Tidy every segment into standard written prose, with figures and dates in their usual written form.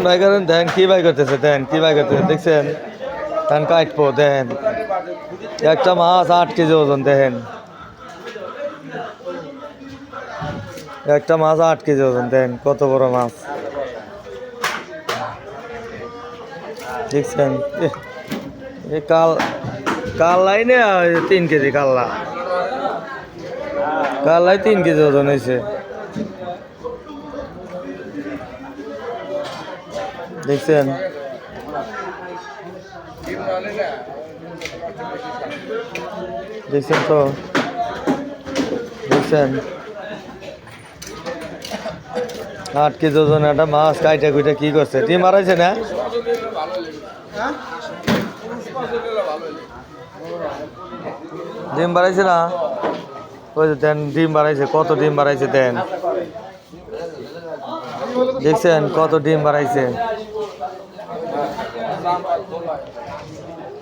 ভাই করেন দেন কি ভাই করতেছে দেন কি ভাই করতেছে দেখছেন ধান কাটবো দেন একটা মাছ 8 কেজি ওজন দেখেন একটা মাছ 8 কেজি ওজন দেন কত বড় মাছ দেখছেন কাল্লাই 3 কেজি কাল্লাই 3 কেজি ওজন হয়েছে দেখছেন দেখছেন তো দেখছেন 8 কেজি ওজন একটা মাছ কাইটা কুইটা কি করছে ডিম মারাইছে না ডিম বাড়াইছে না ওই যে দেন ডিম বাড়াইছে কত ডিম বাড়াইছে দেন দেখছেন কত ডিম বাড়াইছে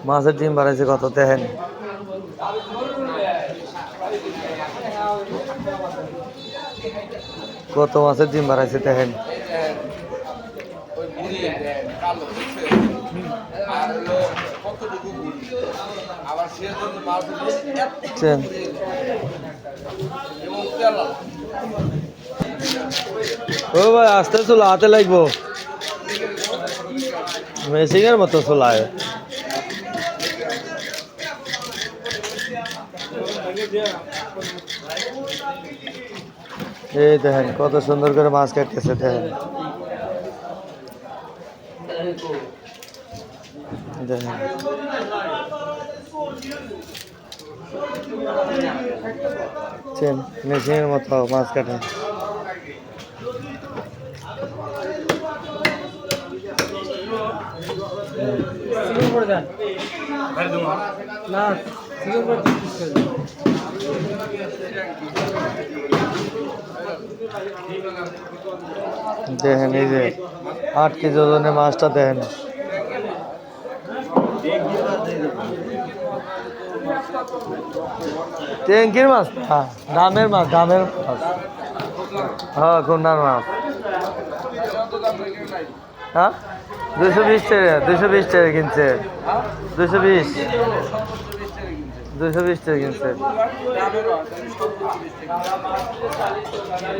মাছের ডিম বাড়াইছে কত দেখেন কত মাছের ডিম বাড়াইছে দেখেন ও ভাই আস্তে চুলা হাতে লাগবো মেশিনের মতো চুলায় এই দেখেন কত সুন্দর করে মাছ কাটতেছে দেখেন দেখেন মেশিনের মতো মাছ কাটে দেখেন এই যে 8 কেজি ওজনের মাছটা দেখেন ট্যাঙ্কির মাছ দামের মাছ হ্যাঁ কুন্ডার মাছ হ্যাঁ 220 টাকা কিনছে 220 টাকা কিনছে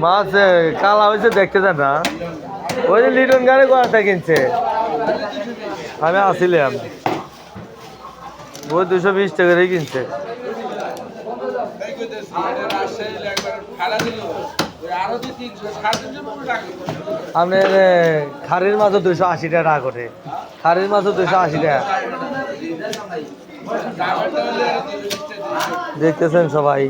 মাছ কালা হয়েছে দেখতে যান না ওই যে লিটন গাড়ি কয়টা কিনছে আমি আসিলাম ওই 220 টাকারই কিনছে আপনার খারির মাছও 280 টাকা করে খারির মাছও 280 টাকা দেখতেছেন সবাই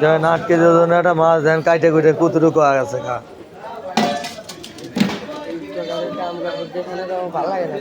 দেখেন 8 কেজি ওজনের একটা মাছ দেন কাইটে কুইটে কুতুরুকু গেছে ভালো লাগে না